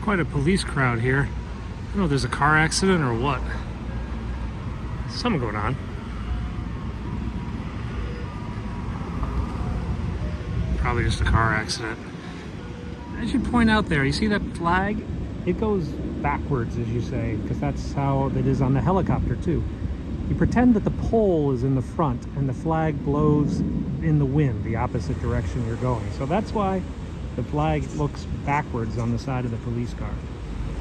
Quite a police crowd here. I don't know if there's a car accident or what. Something going on. Probably just a car accident. I should point out there, you see that flag? It goes backwards, as you say, because that's how it is on the helicopter too. You pretend that the pole is in the front and the flag blows in the wind, the opposite direction you're going. So that's why the flag looks backwards on the side of the police car.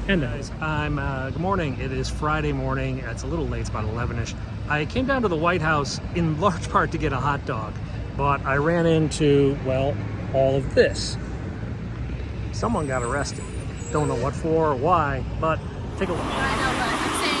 And guys, good morning. It is Friday morning. It's a little late, it's about 11-ish. I came down to the White House in large part to get a hot dog, but I ran into, well, all of this. Someone got arrested. Don't know what for or why, but take a look. I know, but I'm saying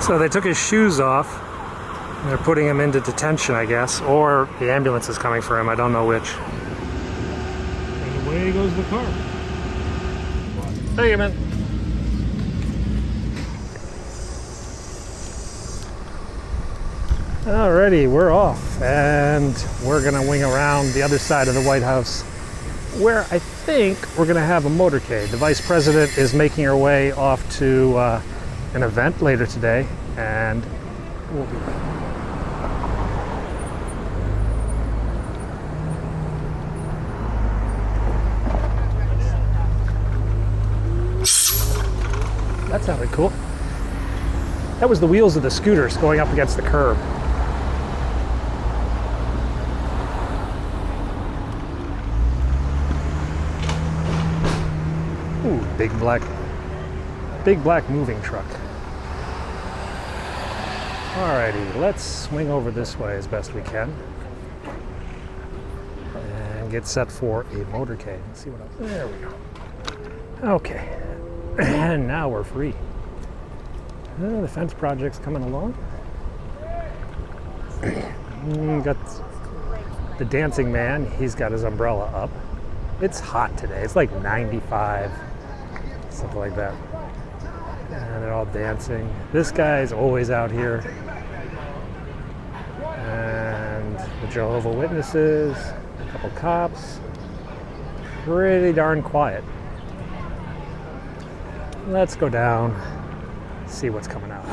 So they took his shoes off. They're putting him into detention, I guess, or the ambulance is coming for him. I don't know which. And away goes the car. There you man. Alrighty, we're off, and we're gonna wing around the other side of the White House, where I think we're gonna have a motorcade. The Vice President is making her way off to an event later today, and we'll be back. That sounded cool. That was the wheels of the scooters going up against the curb. Ooh, big black moving truck. Alrighty, let's swing over this way as best we can and get set for a motorcade. Let's see what else. There we go. Okay, and now we're free. The fence project's coming along. Got the dancing man. He's got his umbrella up. It's hot today. It's like 95, something like that. And they're all dancing. This guy's always out here. And the Jehovah's Witnesses, a couple cops. Pretty darn quiet. Let's go down, see what's coming out.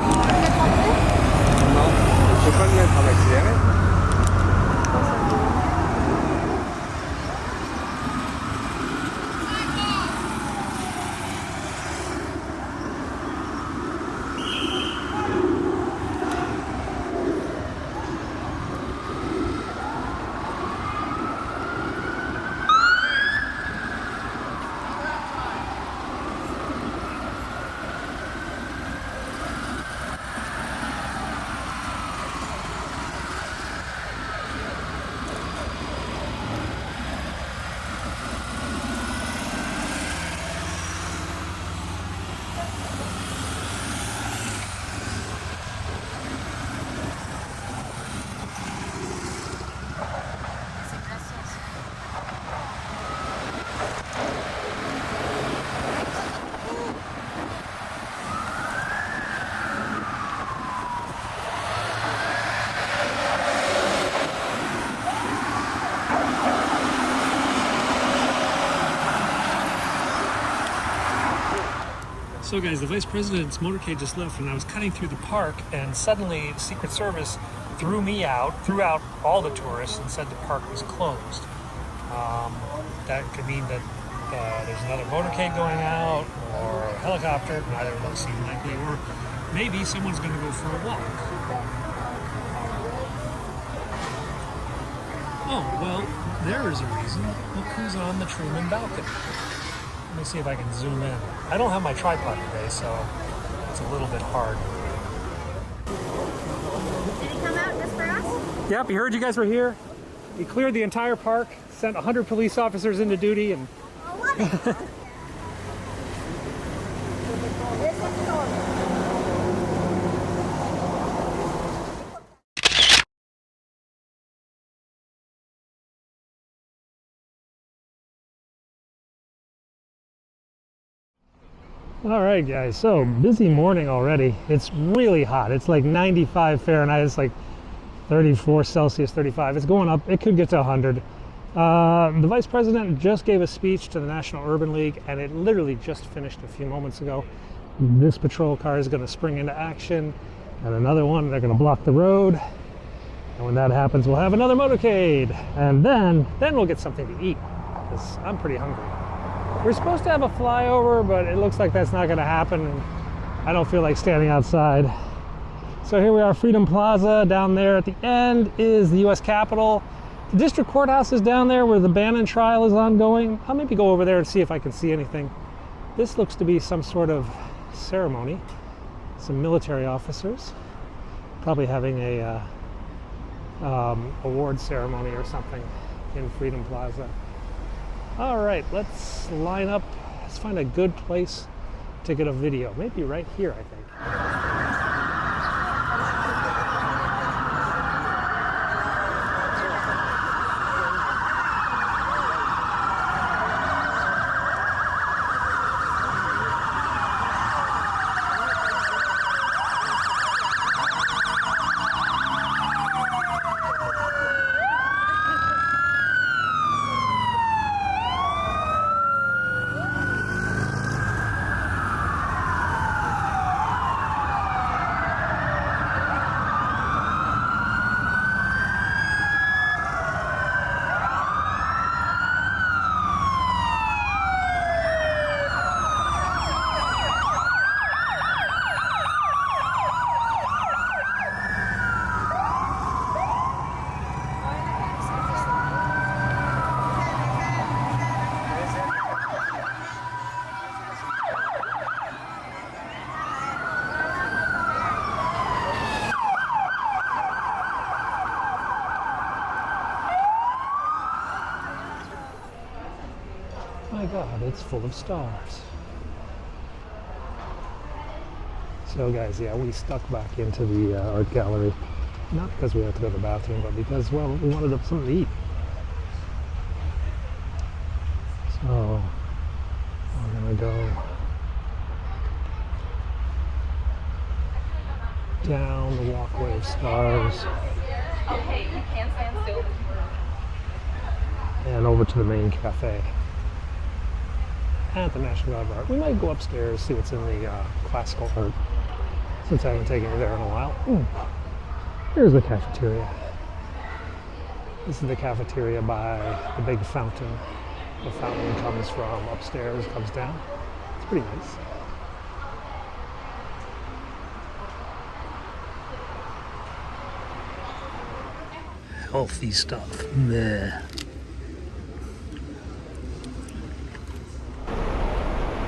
So guys, the Vice President's motorcade just left, and I was cutting through the park, and suddenly the Secret Service threw out all the tourists, and said the park was closed. That could mean that there's another motorcade going out, or a helicopter, neither of those seem likely, or maybe someone's going to go for a walk. Oh, well, there is a reason. Look who's on the Truman Balcony. Let me see if I can zoom in. I don't have my tripod today, so it's a little bit hard. did he come out just for us? Yep, he heard you guys were here. He cleared the entire park, sent 100 police officers into duty, and Oh, love it. This is normal. All right, guys, so busy morning already. It's really hot. It's like 95 Fahrenheit. It's like 34 Celsius, 35. It's going up. It could get to 100. The vice president just gave a speech to the National Urban League, and it literally just finished a few moments ago. This patrol car is going to spring into action, and another one, they're going to block the road. And when that happens, we'll have another motorcade, and then we'll get something to eat, because I'm pretty hungry. We're supposed to have a flyover, but it looks like that's not going to happen, and I don't feel like standing outside. So here we are, Freedom Plaza. Down there at the end is the U.S. Capitol. The district courthouse is down there where the Bannon trial is ongoing. I'll maybe go over there and see if I can see anything. This looks to be some sort of ceremony. Some military officers probably having a award ceremony or something in Freedom Plaza. All right, let's line up. Let's find a good place to get a video. Maybe right here, I think. My God, it's full of stars. So guys, yeah, we stuck back into the art gallery. Not because we had to go to the bathroom, but because, well, we wanted something to eat. So, we're gonna go down the walkway of stars. Okay, you can't stand still. And over to the main cafe at the National Gallery of Art. We might go upstairs, see what's in the classical art, since I haven't taken you there in a while. Here's the cafeteria. This is the cafeteria by the big fountain. The fountain comes from upstairs, comes down. It's pretty nice. Healthy stuff. Meh.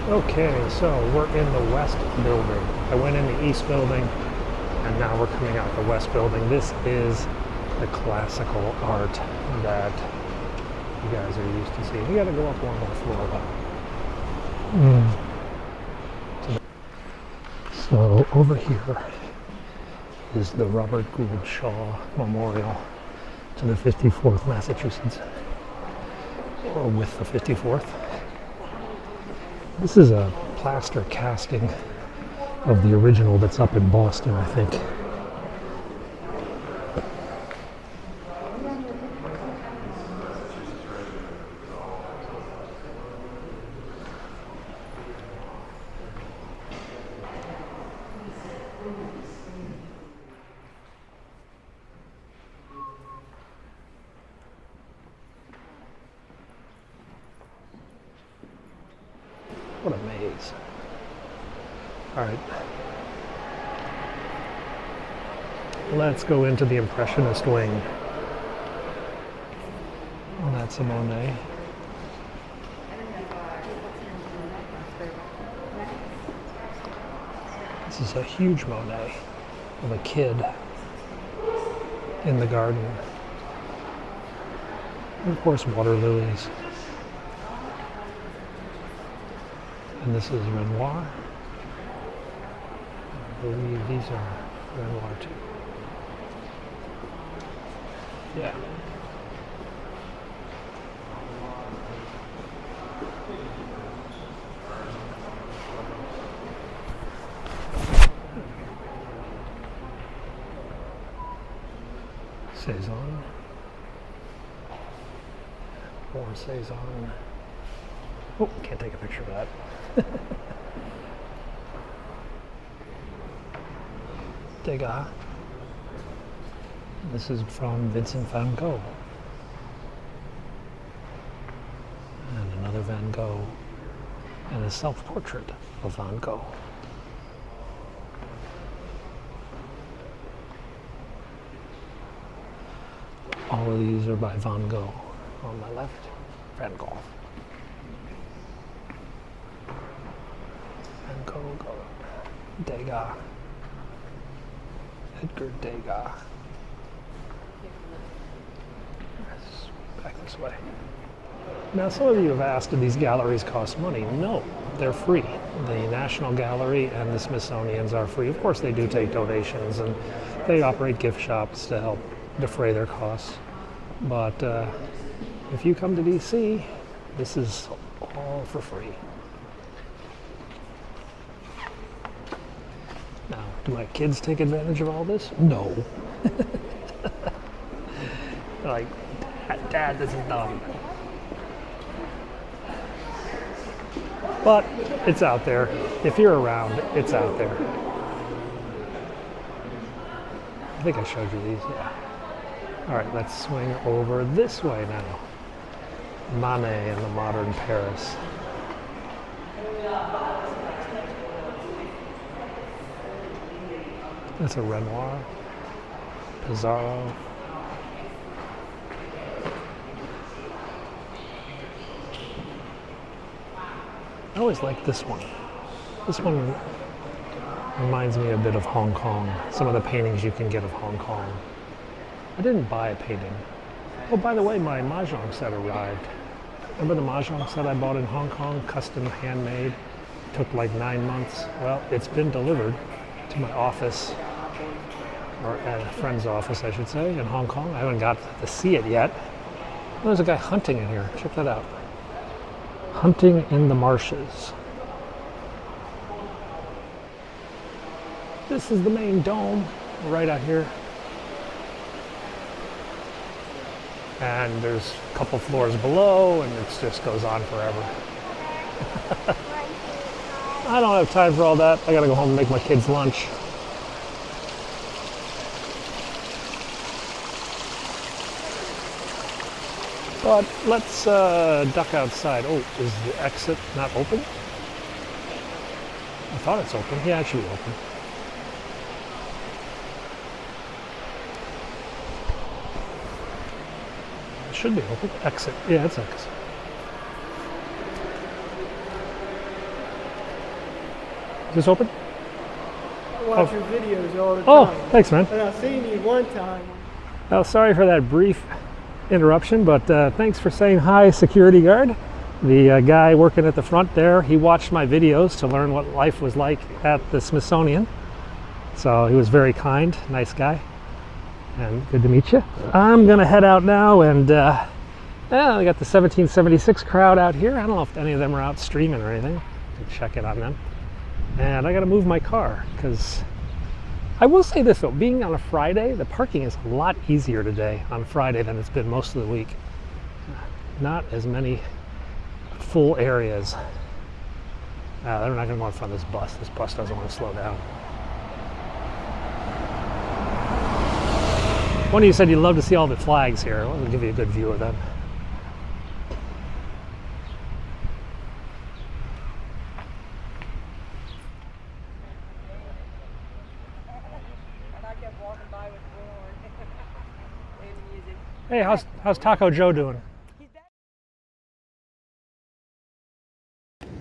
Okay, so we're in the west building. I went in the east building, and now we're coming out the west building. This is the classical art that you guys are used to seeing. You gotta go up one more floor though. So over here is the Robert Gould Shaw Memorial to the 54th Massachusetts, or with the 54th. This is a plaster casting of the original that's up in Boston, I think. What a maze. All right. Let's go into the Impressionist wing. Oh, that's a Monet. This is a huge Monet of a kid in the garden. And of course, water lilies. And this is Renoir. I believe these are Renoir too. Yeah. Saison. More Saison. Oh, can't take a picture of that. Degas. This is from Vincent van Gogh. And another Van Gogh. And a self-portrait of Van Gogh. All of these are by Van Gogh. On my left, Van Gogh. Van Gogh. Degas. Edgar Degas. Back this way. Now, some of you have asked, do these galleries cost money? No, they're free. The National Gallery and the Smithsonian's are free. Of course, they do take donations, and they operate gift shops to help defray their costs. But if you come to DC, this is all for free. Now, do my kids take advantage of all this? No. They're like, Dad, this is dumb. But it's out there. If you're around, it's out there. I think I showed you these, yeah. All right, let's swing over this way now. Manet and the Modern Paris. That's a Renoir. Pizarro. I always like this one. This one reminds me a bit of Hong Kong. Some of the paintings you can get of Hong Kong. I didn't buy a painting. Oh, by the way, my Mahjong set arrived. Remember the Mahjong set I bought in Hong Kong, custom handmade? Took like 9 months. Well, it's been delivered to my office, or a friend's office, I should say, in Hong Kong. I haven't got to see it yet. Oh, there's a guy hunting in here. Check that out. Hunting in the marshes. This is the main dome, right out here. And there's a couple floors below, and it just goes on forever. I don't have time for all that. I gotta go home and make my kids lunch. But let's duck outside. Oh, is the exit not open? I thought it's open. Yeah, it should be open. It should be open. Exit. Yeah, it's exit. Is this open? I watch your videos all the time. Oh, thanks, man. And I've seen you one time. Well, sorry for that brief interruption, but thanks for saying hi, security guard. The guy working at the front there, he watched my videos to learn what life was like at the Smithsonian. So he was very kind, nice guy, and good to meet you. I'm gonna head out now, and I got the 1776 crowd out here. I don't know if any of them are out streaming or anything. Could check it on them. And I gotta move my car, because I will say this though, being on a Friday, the parking is a lot easier today on Friday than it's been most of the week. Not as many full areas. They're not gonna go in front of this bus. This bus doesn't want to slow down. One of you said you'd love to see all the flags here. I'll give you a good view of them. Hey, how's Taco Joe doing?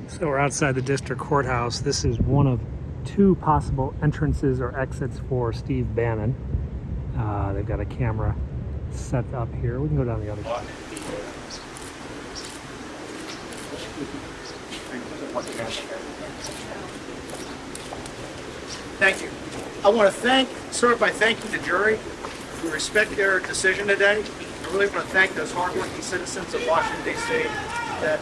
So we're outside the district courthouse. This is one of two possible entrances or exits for Steve Bannon. They've got a camera set up here. We can go down the other side. Thank you. I want to start by thanking the jury. We respect their decision today. I really want to thank those hardworking citizens of Washington, D.C. that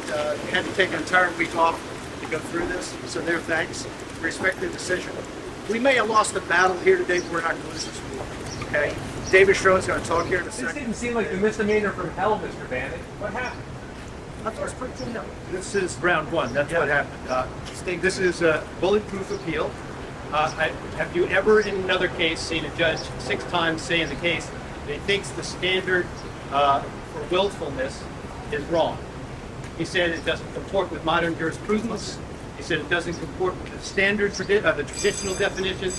had to take an entire week off to go through this. So their thanks. We respect their decision. We may have lost the battle here today, but we're not going to lose this war. okay? David Schro's going to talk here in a This second. didn't seem like the misdemeanor from hell, Mr. Bannon. What happened? This is round one. That's what happened. This is a bulletproof appeal. Have you ever, in another case, seen a judge 6 times say in the case that he thinks the standard for willfulness is wrong? He said it doesn't comport with modern jurisprudence. He said it doesn't comport with the standard, the traditional definition.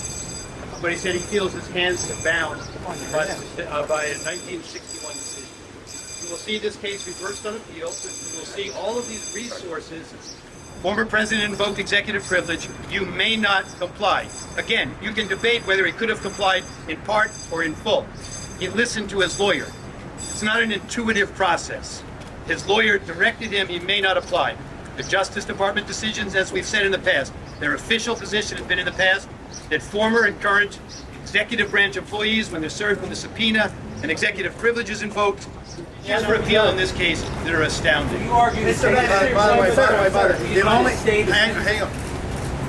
But he said he feels his hands are bound by a 1961 decision. You will see this case reversed on appeal. You will see all of these resources. Former president invoked executive privilege. You may not comply. Again, you can debate whether he could have complied in part or in full. He listened to his lawyer. It's not an intuitive process. His lawyer directed him, he may not apply. The Justice Department decisions, as we've said in the past, their official position has been in the past that former and current executive branch employees, when they're served with a subpoena and executive privilege is invoked, for appeal in this case, that are astounding. By the way, the only, hang on.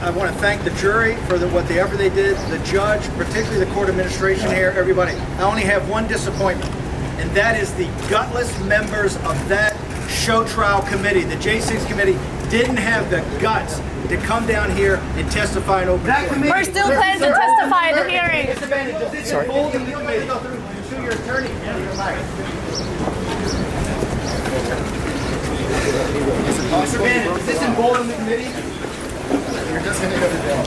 I want to thank the jury for whatever they did, the judge, particularly the court administration here, everybody. I only have one disappointment, and that is the gutless members of that show trial committee, the J6 committee, didn't have the guts to come down here and testify in open court. We're still planning to testify in the hearing. Sorry. To your attorney. Mr. Bannon, is this embolden the committee? You're just going to go to jail.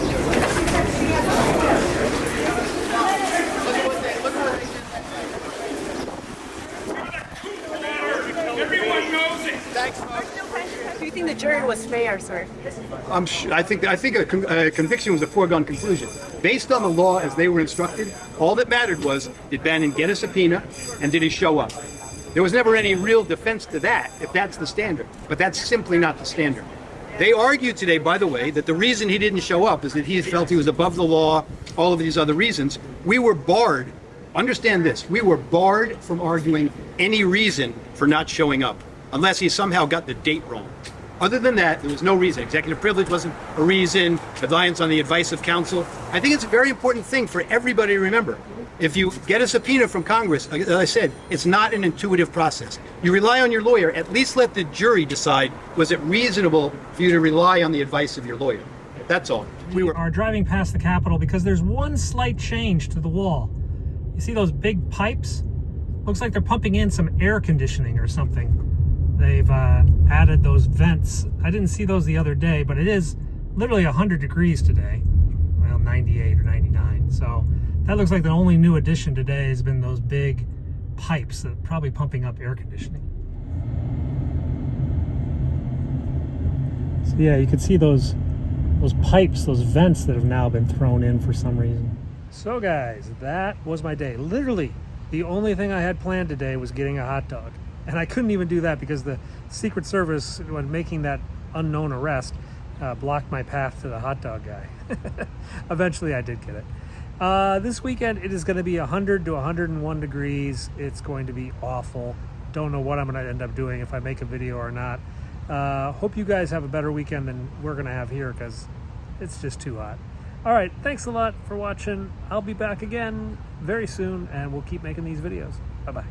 Everyone knows it. Thanks. Do you think the jury was fair, sir? I think a conviction was a foregone conclusion. Based on the law as they were instructed, all that mattered was, did Bannon get a subpoena and did he show up? There was never any real defense to that, if that's the standard. But that's simply not the standard. They argued today, by the way, that the reason he didn't show up is that he felt he was above the law, all of these other reasons. We were barred, understand this, we were barred from arguing any reason for not showing up, unless he somehow got the date wrong. Other than that, there was no reason. Executive privilege wasn't a reason, reliance on the advice of counsel. I think it's a very important thing for everybody to remember. If you get a subpoena from Congress, as I said, it's not an intuitive process. You rely on your lawyer, at least let the jury decide, was it reasonable for you to rely on the advice of your lawyer? That's all. We are driving past the Capitol because there's one slight change to the wall. You see those big pipes? Looks like they're pumping in some air conditioning or something. They've added those vents. I didn't see those the other day, but it is literally 100 degrees today. Well, 98 or 99. So that looks like the only new addition today has been those big pipes that are probably pumping up air conditioning. So yeah, you can see those pipes, those vents that have now been thrown in for some reason. So guys, that was my day. Literally, the only thing I had planned today was getting a hot dog. And I couldn't even do that because the Secret Service, when making that unknown arrest, blocked my path to the hot dog guy. Eventually I did get it. This weekend it is going to be 100 to 101 degrees. It's going to be awful. Don't know what I'm going to end up doing, if I make a video or not. Hope you guys have a better weekend than we're going to have here because it's just too hot. All right, thanks a lot for watching. I'll be back again very soon and we'll keep making these videos. Bye-bye.